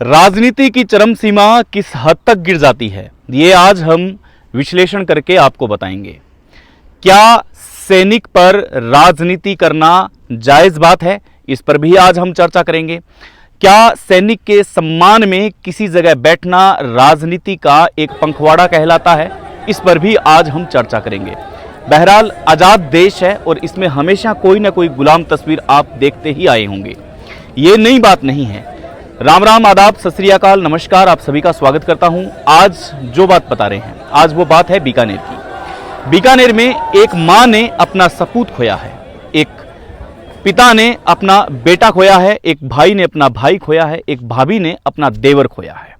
राजनीति की चरम सीमा किस हद तक गिर जाती है, ये आज हम विश्लेषण करके आपको बताएंगे। क्या सैनिक पर राजनीति करना जायज बात है, इस पर भी आज हम चर्चा करेंगे। क्या सैनिक के सम्मान में किसी जगह बैठना राजनीति का एक पंखवाड़ा कहलाता है, इस पर भी आज हम चर्चा करेंगे। बहरहाल आज़ाद देश है और इसमें हमेशा कोई ना कोई गुलाम तस्वीर आप देखते ही आए होंगे, ये नई बात नहीं है। राम राम, आदाब, सत श्री अकाल, नमस्कार, आप सभी का स्वागत करता हूं। आज जो बात बता रहे हैं, आज वो बात है बीकानेर की। बीकानेर में एक मां ने अपना सपूत खोया है, एक पिता ने अपना बेटा खोया है, एक भाई ने अपना भाई खोया है, एक भाभी ने अपना देवर खोया है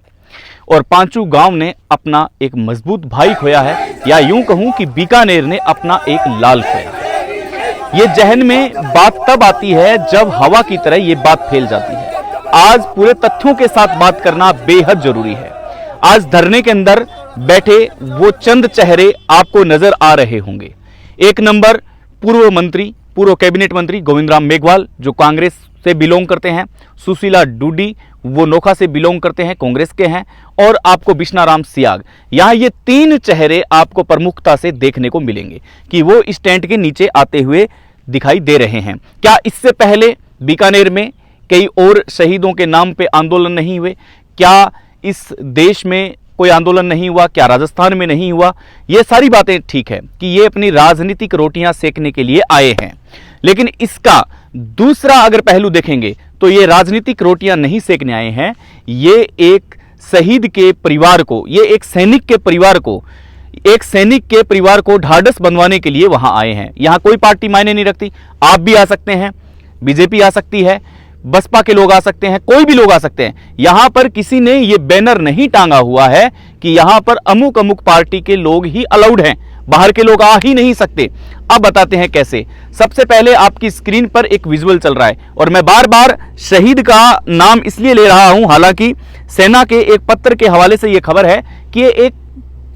और पांचू गांव ने अपना एक मजबूत भाई खोया है, या यूं कहूं कि बीकानेर ने अपना एक लाल खोया है। ये जहन में बात तब आती है जब हवा की तरह ये बात फैल जाती है। आज पूरे तथ्यों के साथ बात करना बेहद जरूरी है। आज धरने के अंदर बैठे वो चंद चेहरे आपको नजर आ रहे होंगे। एक नंबर पूर्व कैबिनेट मंत्री गोविंद राम मेघवाल, जो कांग्रेस से बिलोंग करते हैं। सुशीला डूडी, वो नोखा से बिलोंग करते हैं, कांग्रेस के हैं। और आपको बिश्नाराम सियाग, यहां ये तीन चेहरे आपको प्रमुखता से देखने को मिलेंगे कि वो इस टेंट के नीचे आते हुए दिखाई दे रहे हैं। क्या इससे पहले बीकानेर में कई और शहीदों के नाम पे आंदोलन नहीं हुए? क्या इस देश में कोई आंदोलन नहीं हुआ? क्या राजस्थान में नहीं हुआ? ये सारी बातें ठीक है कि ये अपनी राजनीतिक रोटियां सेकने के लिए आए हैं, लेकिन इसका दूसरा अगर पहलू देखेंगे तो ये राजनीतिक रोटियां नहीं सेकने आए हैं। ये एक शहीद के परिवार को, ये एक सैनिक के परिवार को ढाढ़स बंधवाने के लिए वहां आए हैं। यहां कोई पार्टी मायने नहीं रखती, आप भी आ सकते हैं, बीजेपी आ सकती है, बसपा के लोग आ सकते हैं, कोई भी लोग आ सकते हैं। यहां पर किसी ने यह बैनर नहीं टांगा हुआ है कि यहां पर अमुक अमुक पार्टी के लोग ही अलाउड हैं, बाहर के लोग आ ही नहीं सकते। अब बताते हैं कैसे। सबसे पहले आपकी स्क्रीन पर एक विजुअल चल रहा है और मैं बार बार शहीद का नाम इसलिए ले रहा हूं, हालांकि सेना के एक पत्र के हवाले से यह खबर है कि ये एक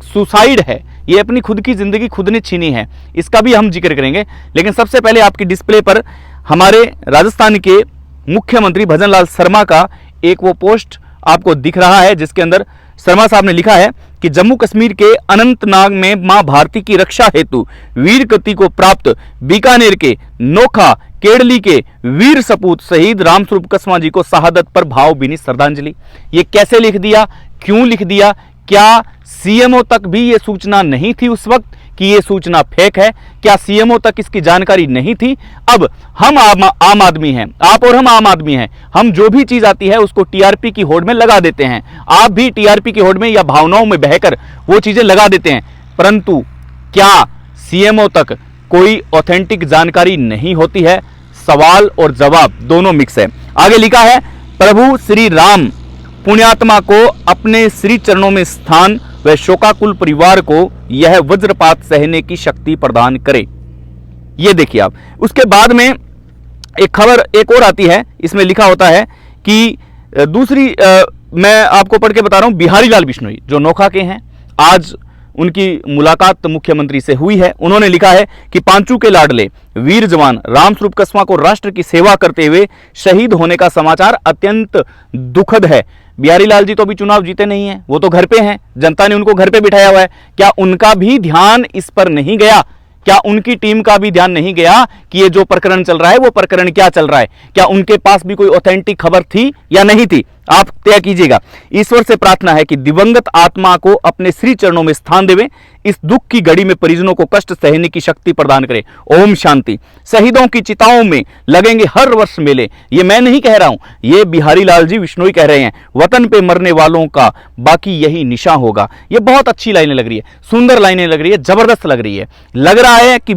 सुसाइड है, ये अपनी खुद की जिंदगी खुद ने छीनी है, इसका भी हम जिक्र करेंगे। लेकिन सबसे पहले आपकी डिस्प्ले पर हमारे राजस्थान के मुख्यमंत्री भजन लाल शर्मा का एक वो पोस्ट आपको दिख रहा है, जिसके अंदर शर्मा साहब ने लिखा है कि जम्मू कश्मीर के अनंतनाग में मां भारती की रक्षा हेतु वीर गति को प्राप्त बीकानेर के नोखा केडली के वीर सपूत शहीद रामस्वरूप कस्वां जी को शहादत पर भावभीनी श्रद्धांजलि। ये कैसे लिख दिया, क्यों लिख दिया? क्या सीएमओ तक भी ये सूचना नहीं थी उस वक्त कि ये सूचना फेक है? क्या सीएमओ तक इसकी जानकारी नहीं थी? अब हम आम आदमी हैं, आप और हम आम आदमी हैं, हम जो भी चीज आती है उसको टीआरपी की होड़ में लगा देते हैं। आप भी टीआरपी की होड़ में या भावनाओं में बहकर वो चीजें लगा देते हैं, परंतु क्या सीएमओ तक कोई ऑथेंटिक जानकारी नहीं होती है? सवाल और जवाब दोनों मिक्स है। आगे लिखा है, प्रभु श्री राम पुण्यात्मा को अपने श्री चरणों में स्थान व शोकाकुल परिवार को यह वज्रपात सहने की शक्ति प्रदान करे। ये देखिए आप। उसके बाद में एक खबर एक और आती है, इसमें लिखा होता है कि दूसरी मैं आपको पढ़ के बता रहा हूं, बिहारी लाल बिश्नोई जो नोखा के हैं, आज उनकी मुलाकात मुख्यमंत्री से हुई है। उन्होंने लिखा है कि पांचू के लाडले वीर जवान रामस्वरूप कस्वां को राष्ट्र की सेवा करते हुए शहीद होने का समाचार अत्यंत दुखद है। बिहारी लाल जी तो अभी चुनाव जीते नहीं हैं, वो तो घर पे हैं, जनता ने उनको घर पे बिठाया हुआ है। क्या उनका भी ध्यान इस पर नहीं गया? क्या उनकी टीम का भी ध्यान नहीं गया कि ये जो प्रकरण चल रहा है वो प्रकरण क्या चल रहा है? क्या उनके पास भी कोई ऑथेंटिक खबर थी या नहीं थी? आप तय कीजिएगा। ईश्वर से प्रार्थना है कि दिवंगत आत्मा को अपने श्री चरणों में स्थान देवे, इस दुख की घड़ी में परिजनों को कष्ट सहने की शक्ति प्रदान करे। ओम शांति। शहीदों की चिताओं में लगेंगे हर वर्ष मेले। ये मैं नहीं कह रहा हूं, ये बिहारी लाल जी बिश्नोई कह रहे हैं। वतन पे मरने वालों का बाकी यही निशा होगा। ये बहुत अच्छी लाइनें लग रही है, सुंदर लाइनें लग रही है, जबरदस्त लग रही है। लग रहा है कि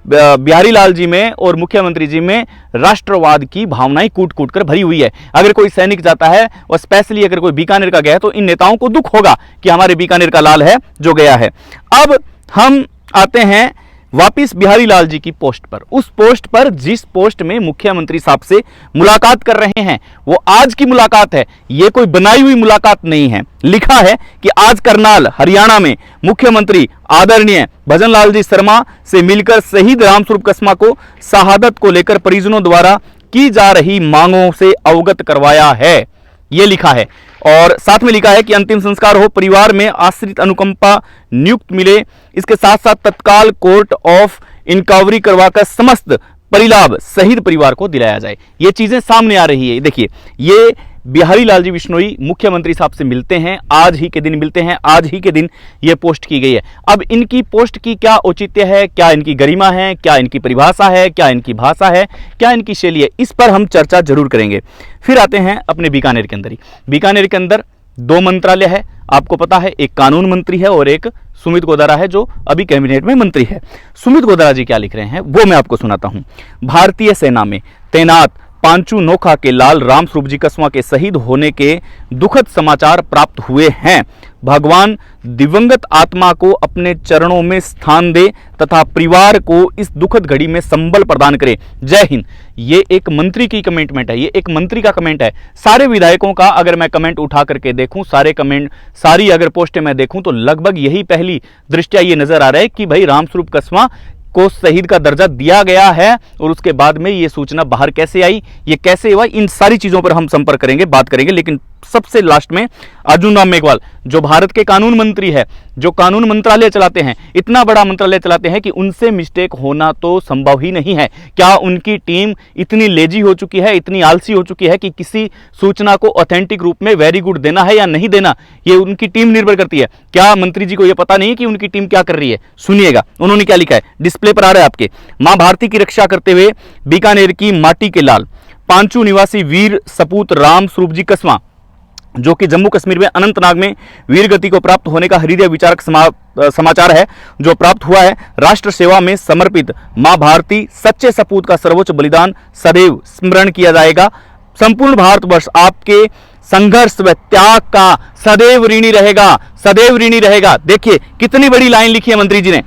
बिहारी लाल जी में और मुख्यमंत्री जी में राष्ट्रवाद की भावनाएं कूट कूट कर भरी हुई है। अगर कोई सैनिक जाता है और स्पेशली अगर कोई बीकानेर का गया है तो इन नेताओं को दुख होगा कि हमारे बीकानेर का लाल है जो गया है। अब हम आते हैं वापिस बिहारी लाल जी की पोस्ट पर, उस पोस्ट पर जिस पोस्ट में मुख्यमंत्री साहब से मुलाकात कर रहे हैं। वो आज की मुलाकात है, ये कोई बनाई हुई मुलाकात नहीं है। लिखा है कि आज करनाल हरियाणा में मुख्यमंत्री आदरणीय भजन लाल जी शर्मा से मिलकर शहीद रामस्वरूप कस्वां को शहादत को लेकर परिजनों द्वारा की जा रही मांगों से अवगत करवाया है। ये लिखा है। और साथ में लिखा है कि अंतिम संस्कार हो, परिवार में आश्रित अनुकंपा नियुक्त मिले, इसके साथ साथ तत्काल कोर्ट ऑफ इंक्वायरी करवाकर समस्त परिलाभ शहीद परिवार को दिलाया जाए। ये चीजें सामने आ रही है। देखिए, ये बिहारी लालजी बिश्नोई मुख्यमंत्री साहब से मिलते हैं, आज ही के दिन मिलते हैं, आज ही के दिन ये पोस्ट की गई है। अब इनकी पोस्ट की क्या औचित्य है, क्या इनकी गरिमा है, क्या इनकी परिभाषा है, क्या इनकी भाषा है, क्या इनकी शैली है, इस पर हम चर्चा जरूर करेंगे। फिर आते हैं अपने बीकानेर के अंदर ही। बीकानेर के अंदर 2 मंत्रालय है, आपको पता है, एक कानून मंत्री है और एक सुमित गोदारा है जो अभी कैबिनेट में मंत्री है। सुमित गोदारा जी क्या लिख रहे हैं वो मैं आपको सुनाता हूं। भारतीय सेना में तैनात पांचू नोखा के लाल रामस्वरूप जी कस्वा के शहीद होने के दुखद समाचार प्राप्त हुए हैं। भगवान दिवंगत आत्मा को अपने चरणों में स्थान दे तथा परिवार को इस दुखद घड़ी में संबल प्रदान करे। जय हिंद। ये एक मंत्री की कमेंटमेंट है, ये एक मंत्री का कमेंट है। सारे विधायकों का अगर मैं कमेंट उठा करके देखूं, सारे कमेंट, सारी अगर पोस्टें मैं देखूं तो लगभग यही पहली दृष्टया ये नजर आ रहा है कि भाई रामस्वरूप कस्वा को शहीद का दर्जा दिया गया है और उसके बाद में ये सूचना बाहर कैसे आई, ये कैसे हुआ, इन सारी चीजों पर हम संपर्क करेंगे, बात करेंगे। लेकिन सबसे लास्ट में अर्जुन राम मेघवाल जो भारत के कानून मंत्री है, जो कानून मंत्रालय चलाते हैं, इतना बड़ा मंत्रालय चलाते हैं कि उनसे मिस्टेक होना तो संभव ही नहीं है। क्या उनकी टीम इतनी लेजी हो चुकी है, इतनी आलसी हो चुकी है कि किसी सूचना को ऑथेंटिक रूप में वेरी गुड देना है या नहीं देना, ये उनकी टीम निर्भर करती है। क्या मंत्री जी को यह पता नहीं कि उनकी टीम क्या कर रही है? सुनिएगा उन्होंने क्या लिखा है, डिस्प्ले पर आ रहा है आपके। मां भारती की रक्षा करते हुए बीकानेर की माटी के लाल पांचू निवासी वीर सपूत राम स्वरूप जी कस्वा जो कि जम्मू कश्मीर में अनंतनाग में वीर गति को प्राप्त होने का हृदय विचारक समाचार है जो प्राप्त हुआ है। राष्ट्र सेवा में समर्पित मां भारती सच्चे सपूत का सर्वोच्च बलिदान सदैव स्मरण किया जाएगा। संपूर्ण भारतवर्ष आपके संघर्ष व त्याग का सदैव ऋणी रहेगा, सदैव ऋणी रहेगा। देखिए कितनी बड़ी लाइन लिखी है मंत्री जी ने।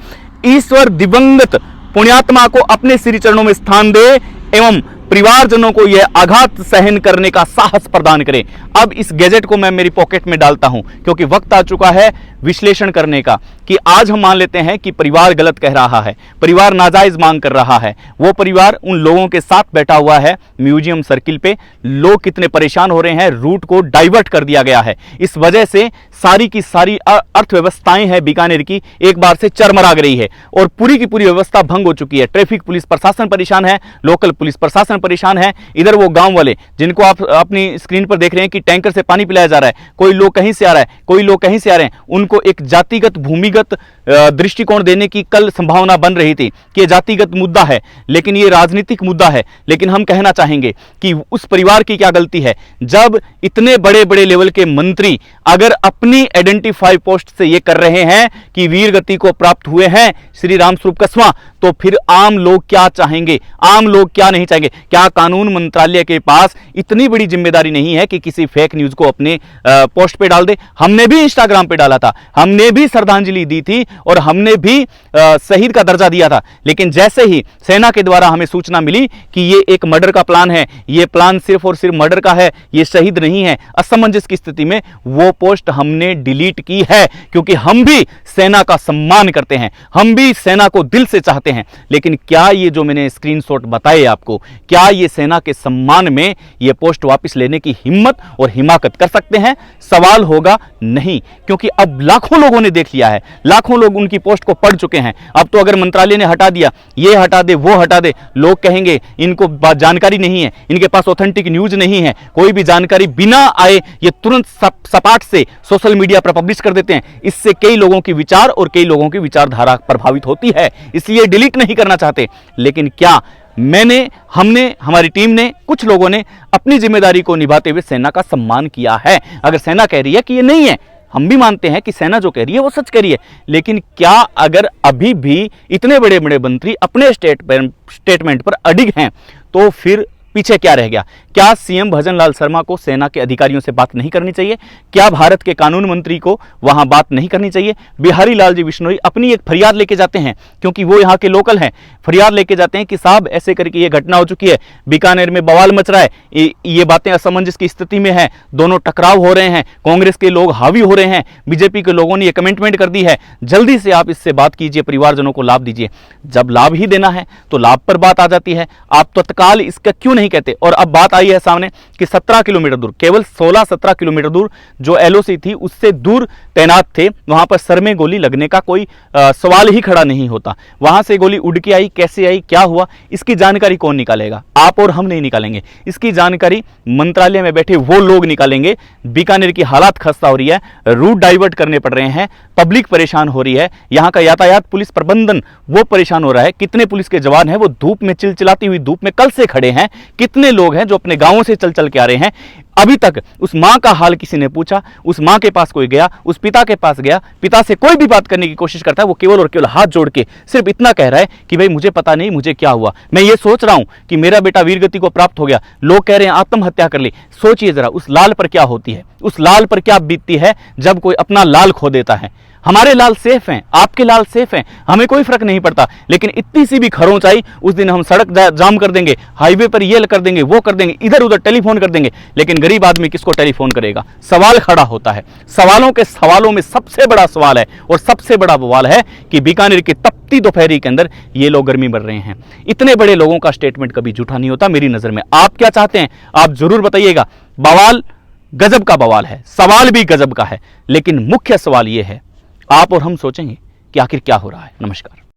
ईश्वर दिवंगत पुण्यात्मा को अपने श्री चरणों में स्थान दे एवं परिवारजनों को यह आघात सहन करने का साहस प्रदान करे। अब इस गैजेट को मैं मेरी पॉकेट में डालता हूं क्योंकि वक्त आ चुका है विश्लेषण करने का कि आज हम मान लेते हैं कि परिवार गलत कह रहा है, परिवार नाजायज मांग कर रहा है। वो परिवार उन लोगों के साथ बैठा हुआ है म्यूजियम सर्किल पे। लोग कितने परेशान हो रहे हैं, रूट को डाइवर्ट कर दिया गया है। इस वजह से सारी की सारी अर्थव्यवस्थाएं हैं बीकानेर की एक बार से चरमरा गई है और पूरी की पूरी व्यवस्था भंग हो चुकी है। ट्रैफिक पुलिस प्रशासन परेशान है, लोकल पुलिस प्रशासन परेशान है। इधर वो गांव वाले जिनको आप अपनी स्क्रीन पर देख रहे हैं कि टैंकर से पानी पिलाया जा रहा है, कोई लोग कहीं से आ रहा है, कोई लोग कहीं से आ रहे हैं, उनको एक जातिगत भूमिगत दृष्टिकोण देने की कल संभावना बन रही थी कि जातिगत मुद्दा है, लेकिन ये राजनीतिक मुद्दा है। लेकिन हम कहना चाहेंगे कि उस परिवार की क्या गलती है जब इतने बड़े बड़े लेवल के मंत्री अगर अपनी आइडेंटिफाई पोस्ट से ये कर रहे हैं कि वीर गति को प्राप्त हुए हैं श्री रामस्वरूप कस्वा, तो फिर आम लोग क्या चाहेंगे, आम लोग क्या नहीं चाहेंगे? क्या कानून मंत्रालय के पास इतनी बड़ी जिम्मेदारी नहीं है कि किसी फेक न्यूज को अपने पोस्ट पे डाल दे? हमने भी इंस्टाग्राम पे डाला था, हमने भी श्रद्धांजलि दी थी और हमने भी शहीद का दर्जा दिया था। लेकिन जैसे ही सेना के द्वारा हमें सूचना मिली कि ये एक मर्डर का प्लान है, ये प्लान सिर्फ और सिर्फ मर्डर का है, ये शहीद नहीं है, असमंजस की स्थिति में वो पोस्ट हमने डिलीट की है क्योंकि हम भी सेना का सम्मान करते हैं, हम भी सेना को दिल से चाहते हैं। लेकिन क्या ये जो मैंने स्क्रीनशॉट बताए आपको, क्या ये सेना के सम्मान में ये पोस्ट वापस लेने की हिम्मत और हिमाकत कर सकते हैं? सवाल होगा नहीं, क्योंकि अब लाखों लोगों ने देख लिया है, लाखों लोग उनकी पोस्ट को पढ़ चुके हैं। अब तो अगर मंत्रालय ने हटा दिया, ये हटा दे, वो हटा दे, लोग कहेंगे इनको जानकारी नहीं है, इनके पास ऑथेंटिक न्यूज नहीं है। कोई भी जानकारी बिना आए ये तुरंत सपाट से सोशल मीडिया पर पब्लिश कर देते हैं। इससे कई लोगों की विचार और कई लोगों की विचारधारा प्रभावित होती है, इसलिए डिलीट नहीं करना चाहते। लेकिन क्या हमने, हमारी टीम ने, कुछ लोगों ने अपनी जिम्मेदारी को निभाते हुए सेना का सम्मान किया है? अगर सेना कह रही है कि ये नहीं है, हम भी मानते हैं कि सेना जो कह रही है वो सच कह रही है, लेकिन क्या अगर अभी भी इतने बड़े बड़े मंत्री अपने स्टेटमेंट पर अडिग हैं तो फिर पीछे क्या रह गया? क्या सीएम भजन लाल शर्मा को सेना के अधिकारियों से बात नहीं करनी चाहिए? क्या भारत के कानून मंत्री को वहां बात नहीं करनी चाहिए? बिहारी लालजी बिश्नोई अपनी एक फरियाद लेके जाते हैं क्योंकि वो यहाँ के लोकल हैं, फरियाद लेके जाते हैं कि साहब ऐसे करके ये घटना हो चुकी है, बीकानेर में बवाल मच रहा है, ये बातें असमंजस की स्थिति में है, दोनों टकराव हो रहे हैं, कांग्रेस के लोग हावी हो रहे हैं, बीजेपी के लोगों ने ये कमिटमेंट कर दी है, जल्दी से आप इससे बात कीजिए, परिवारजनों को लाभ दीजिए। जब लाभ ही देना है तो लाभ पर बात आ जाती है, आप तत्काल इसका क्यों नहीं कहते। और अब बात आई है सामने कि 17 किलोमीटर दूर, केवल 16-17 किलोमीटर दूर जो एलओसी थी उससे दूर तैनात थे, वहां पर सर में गोली लगने का कोई सवाल ही खड़ा नहीं होता। वहां से गोली उड़ के आई, कैसे आई, क्या हुआ, इसकी जानकारी कौन निकालेगा? आप और हम नहीं निकालेंगे। इसकी जानकारी मंत्रालय में बैठे वो लोग निकालेंगे। बीकानेर की हालात खस्ता हो रही है, रूट डाइवर्ट करने पड़ रहे हैं, पब्लिक परेशान हो रही है, यहां का यातायात पुलिस प्रबंधन वो परेशान हो रहा है। कितने पुलिस के जवान हैं वो धूप में चिलचिलाती हुई धूप में कल से खड़े हैं। कितने लोग हैं जो अपने गांवों से चल चल के आ रहे हैं। अभी तक उस मां का हाल किसी ने पूछा? उस मां के पास कोई गया? उस पिता के पास गया? पिता से कोई भी बात करने की कोशिश करता है, वो केवल और केवल हाथ जोड़ के सिर्फ इतना कह रहा है कि भाई मुझे पता नहीं मुझे क्या हुआ, मैं ये सोच रहा हूं कि मेरा बेटा वीरगति को प्राप्त हो गया, लोग कह रहे हैं आत्महत्या कर ली। सोचिए जरा उस लाल पर क्या होती है, उस लाल पर क्या बीतती है जब कोई अपना लाल खो देता है। हमारे लाल सेफ हैं, आपके लाल सेफ हैं, हमें कोई फर्क नहीं पड़ता, लेकिन इतनी सी भी खरोंच आई उस दिन हम सड़क जाम कर देंगे, हाईवे पर ये कर देंगे, वो कर देंगे, इधर उधर टेलीफोन कर देंगे। लेकिन गरीब आदमी किसको टेलीफोन करेगा? सवाल खड़ा होता है। सवालों के सवालों में सबसे बड़ा सवाल है और सबसे बड़ा बवाल है कि बीकानेर की तपती दोपहरी के अंदर ये लोग गर्मी बढ़ रहे हैं। इतने बड़े लोगों का स्टेटमेंट कभी झूठा नहीं होता मेरी नजर में। आप क्या चाहते हैं आप जरूर बताइएगा। बवाल गजब का बवाल है, सवाल भी गजब का है, लेकिन मुख्य सवाल यह है, आप और हम सोचेंगे कि आखिर क्या हो रहा है। नमस्कार।